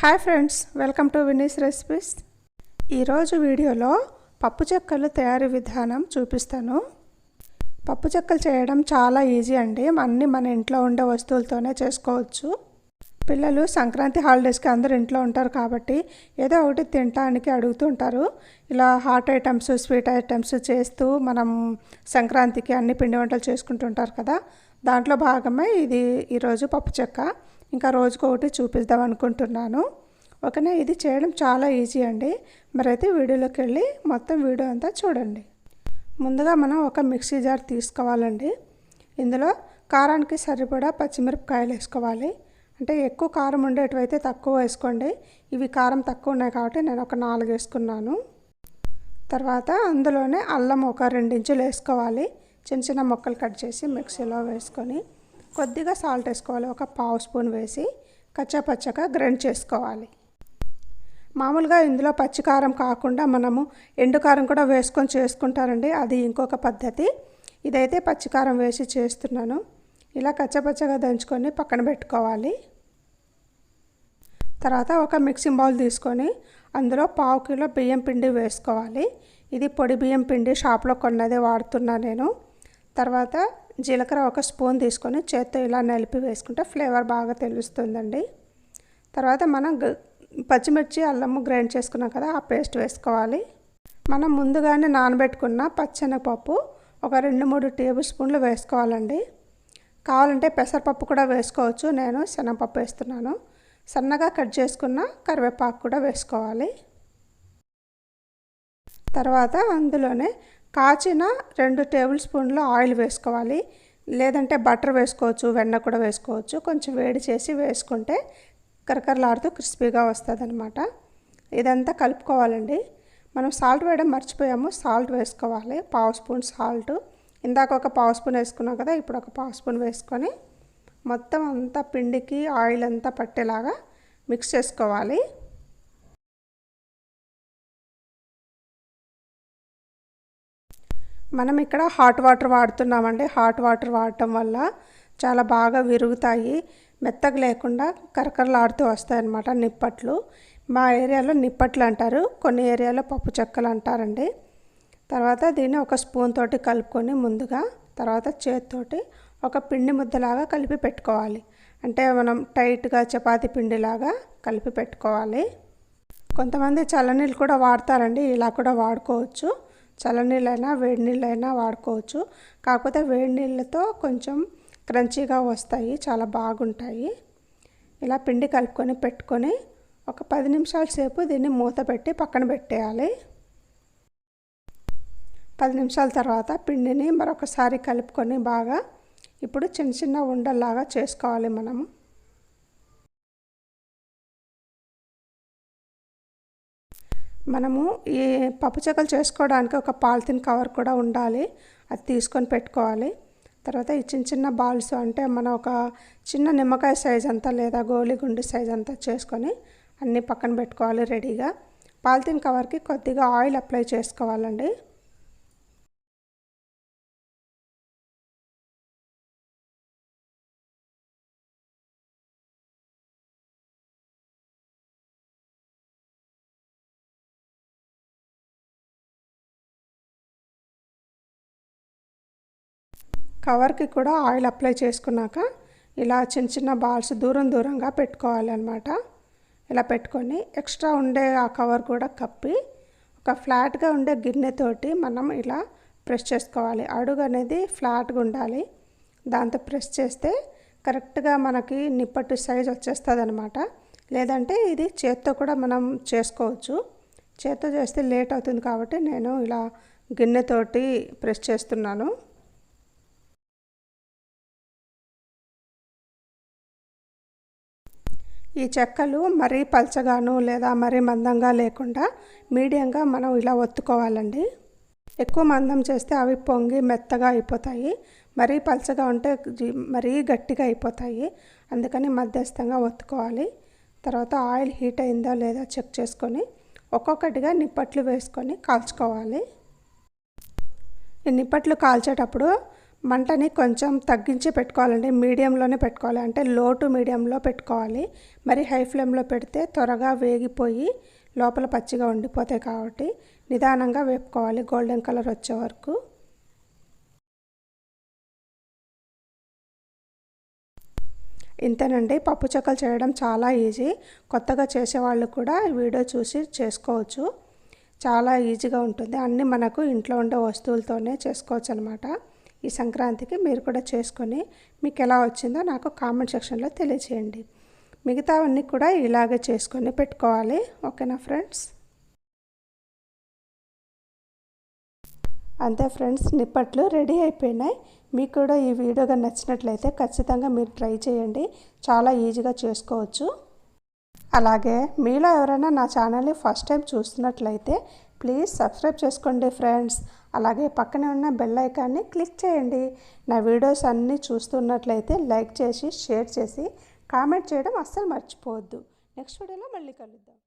Hi friends, welcome to Vini's recipes. ఈరోజు వీడియోలో పప్పు చెక్కలు తయారీ విధానం చూపిస్తాను. పప్పు చెక్కలు చేయడం చాలా ఈజీ అండి. అన్నీ మన ఇంట్లో ఉండే వస్తువులతోనే చేసుకోవచ్చు. పిల్లలు సంక్రాంతి హాలిడేస్కి అందరూ ఇంట్లో ఉంటారు కాబట్టి ఏదో ఒకటి తినడానికి అడుగుతుంటారు. ఇలా హాట్ ఐటమ్స్, స్వీట్ ఐటమ్స్ చేస్తూ మనం సంక్రాంతికి అన్ని పిండి వంటలు చేసుకుంటుంటారు కదా. దాంట్లో భాగమే ఇది ఈరోజు పప్పు చెక్క. ఇంకా రోజుకొకటి చూపిద్దాం అనుకుంటున్నాను. ఓకేనా, ఇది చేయడం చాలా ఈజీ అండి. మరైతే వీడియోలోకి వెళ్ళి మొత్తం వీడియో అంతా చూడండి. ముందుగా మనం ఒక మిక్సీ జార్ తీసుకోవాలండి. ఇందులో కారానికి సరిపడా పచ్చిమిరపకాయలు వేసుకోవాలి. అంటే ఎక్కువ కారం ఉండేటివైతే తక్కువ వేసుకోండి. ఇవి కారం తక్కువ ఉన్నాయి కాబట్టి నేను ఒక 4 వేసుకున్నాను. తర్వాత అందులోనే అల్లం ఒక 2 ఇంచులు వేసుకోవాలి. చిన్న చిన్న ముక్కలు కట్ చేసి మిక్సీలో వేసుకొని కొద్దిగా సాల్ట్ వేసుకోవాలి. ఒక 1/2 స్పూన్ వేసి కచ్చాపచ్చగా గ్రైండ్ చేసుకోవాలి. మామూలుగా ఇందులో పచ్చికారం కాకుండా మనము ఎండుకారం కూడా వేసుకొని చేసుకుంటారండి. అది ఇంకొక పద్ధతి. ఇదైతే పచ్చికారం వేసి చేస్తున్నాను. ఇలా కచ్చాపచ్చగా దంచుకొని పక్కన పెట్టుకోవాలి. తర్వాత ఒక మిక్సింగ్ బౌల్ తీసుకొని అందులో 1/2 కిలో బియ్యం పిండి వేసుకోవాలి. ఇది పొడి బియ్యం పిండి, షాప్లో కొన్నదే వాడుతున్నా నేను. తర్వాత జీలకర్ర ఒక స్పూన్ తీసుకొని చేత్తో ఇలా నలిపి వేసుకుంటే ఫ్లేవర్ బాగా తెలుస్తుందండి. తర్వాత మనం పచ్చిమిర్చి, అల్లము గ్రైండ్ చేసుకున్నాం కదా, ఆ పేస్ట్ వేసుకోవాలి. మనం ముందుగానే నానబెట్టుకున్న పచ్చెనగపప్పు ఒక 2-3 టేబుల్ స్పూన్లు వేసుకోవాలండి. కావాలంటే పెసరపప్పు కూడా వేసుకోవచ్చు. నేను శనగపప్పు వేస్తున్నాను. సన్నగా కట్ చేసుకున్న కరివేపాకు కూడా వేసుకోవాలి. తర్వాత అందులోనే కాచిన 2 టేబుల్ స్పూన్లు ఆయిల్ వేసుకోవాలి. లేదంటే బటర్ వేసుకోవచ్చు, వెన్న కూడా వేసుకోవచ్చు. కొంచెం వేడి చేసి వేసుకుంటే కరకరలాడుతూ క్రిస్పీగా వస్తుంది అనమాట. ఇదంతా కలుపుకోవాలండి. మనం సాల్ట్ వేయడం మర్చిపోయాము. సాల్ట్ వేసుకోవాలి. 1/2 స్పూన్ సాల్ట్. ఇందాక ఒక 1/2 స్పూన్ వేసుకున్నాం కదా, ఇప్పుడు ఒక 1/2 స్పూన్ వేసుకొని మొత్తం అంతా పిండికి ఆయిల్ అంతా పట్టేలాగా మిక్స్ చేసుకోవాలి. మనం ఇక్కడ హాట్ వాటర్ వాడుతున్నామండి. హాట్ వాటర్ వాడటం వల్ల చాలా బాగా విరుగుతాయి. మెత్తగా లేకుండా కరకరలాడుతూ వస్తాయన్నమాట నిప్పట్లు. మా ఏరియాలో నిప్పట్లు అంటారు, కొన్ని ఏరియాలో పప్పు చెక్కలు అంటారండి. తర్వాత దీన్ని ఒక స్పూన్ తోటి కలుపుకొని ముందుగా, తర్వాత చేతితోటి ఒక పిండి ముద్దలాగా కలిపి పెట్టుకోవాలి. అంటే మనం టైట్గా చపాతీ పిండిలాగా కలిపి పెట్టుకోవాలి. కొంతమంది చల్లనీళ్ళు కూడా వాడతారండి. ఇలా కూడా వాడుకోవచ్చు. చల్లనీళ్ళైనా వేడి నీళ్ళైనా వాడుకోవచ్చు. కాకపోతే వేడి నీళ్ళతో కొంచెం క్రంచీగా వస్తాయి, చాలా బాగుంటాయి. ఇలా పిండి కలుపుకొని పెట్టుకొని ఒక 10 నిమిషాల సేపు దీన్ని మూత పెట్టి పక్కన పెట్టేయాలి. 10 నిమిషాల తర్వాత పిండిని మరొకసారి కలుపుకొని బాగా ఇప్పుడు చిన్న చిన్న ఉండల్లాగా చేసుకోవాలి. మనము ఈ పప్పు చెక్కలు చేసుకోవడానికి ఒక పాలిథిన్ కవర్ కూడా ఉండాలి. అది తీసుకొని పెట్టుకోవాలి. తర్వాత ఈ చిన్న చిన్న బాల్స్, అంటే మనం ఒక చిన్న నిమ్మకాయ సైజ్ అంతా లేదా గోలిగుండి సైజ్ అంతా చేసుకొని అన్నీ పక్కన పెట్టుకోవాలి రెడీగా. పాలిథిన్ కవర్కి కొద్దిగా ఆయిల్ అప్లై చేసుకోవాలండి. కవర్కి కూడా ఆయిల్ అప్లై చేసుకున్నాక ఇలా చిన్న చిన్న బాల్స్ దూరంగా పెట్టుకోవాలి అన్నమాట. ఇలా పెట్టుకొని ఎక్స్ట్రా ఉండే ఆ కవర్ కూడా కప్పి ఒక ఫ్లాట్గా ఉండే గిన్నెతోటి మనం ఇలా ప్రెస్ చేసుకోవాలి. అడుగు అనేది ఫ్లాట్గా ఉండాలి. దాంతో ప్రెస్ చేస్తే కరెక్ట్గా మనకి నిప్పట్టు సైజ్ వచ్చేస్తుంది అనమాట. లేదంటే ఇది చేత్తో కూడా మనం చేసుకోవచ్చు. చేత్తో చేస్తే లేట్ అవుతుంది కాబట్టి నేను ఇలా గిన్నెతోటి ప్రెస్ చేస్తున్నాను. ఈ చెక్కలు మరీ పల్చగాను లేదా మరీ మందంగా లేకుండా మీడియంగా మనం ఇలా ఒత్తుకోవాలండి. ఎక్కువ మందం చేస్తే అవి పొంగి మెత్తగా అయిపోతాయి. మరీ పల్చగా ఉంటే మరీ గట్టిగా అయిపోతాయి. అందుకని మధ్యస్థంగా ఒత్తుకోవాలి. తర్వాత ఆయిల్ హీట్ అయిందో లేదా చెక్ చేసుకొని ఒక్కొక్కటిగా నిప్పట్లు వేసుకొని కాల్చుకోవాలి. ఈ నిప్పట్లు కాల్చేటప్పుడు మంటని కొంచెం తగ్గించి పెట్టుకోవాలండి, మీడియంలోనే పెట్టుకోవాలి. అంటే లో టు మీడియంలో పెట్టుకోవాలి. మరి హై ఫ్లేమ్లో పెడితే త్వరగా వేగిపోయి లోపల పచ్చిగా ఉండిపోతాయి. కాబట్టి నిదానంగా వేపుకోవాలి గోల్డెన్ కలర్ వచ్చే వరకు. ఇంతేనండి, పప్పు చెక్కలు చేయడం చాలా ఈజీ. కొత్తగా చేసేవాళ్ళు కూడా ఈ వీడియో చూసి చేసుకోవచ్చు. చాలా ఈజీగా ఉంటుంది. అన్నీ మనకు ఇంట్లో ఉండే వస్తువులతోనే చేసుకోవచ్చు అనమాట. ఈ సంక్రాంతికి మీరు కూడా చేసుకొని మీకు ఎలా వచ్చిందో నాకు కామెంట్ సెక్షన్లో తెలియచేయండి. మిగతావన్నీ కూడా ఇలాగే చేసుకొని పెట్టుకోవాలి. ఓకేనా ఫ్రెండ్స్? అంతే ఫ్రెండ్స్, నిప్పట్లు రెడీ అయిపోయినాయి. మీకు కూడా ఈ వీడియోగా నచ్చినట్లయితే ఖచ్చితంగా మీరు ట్రై చేయండి. చాలా ఈజీగా చేసుకోవచ్చు. అలాగే మీలో ఎవరైనా నా ఛానల్ని ఫస్ట్ టైం చూస్తున్నట్లయితే ప్లీజ్ సబ్స్క్రైబ్ చేసుకోండి ఫ్రెండ్స్. అలాగే పక్కనే ఉన్న బెల్ ఐకాన్ని క్లిక్ చేయండి. నా వీడియోస్ అన్నీ చూస్తున్నట్లయితే లైక్ చేసి షేర్ చేసి కామెంట్ చేయడం అస్సలు మర్చిపోవద్దు. నెక్స్ట్ వీడియోలో మళ్ళీ కలుద్దాం.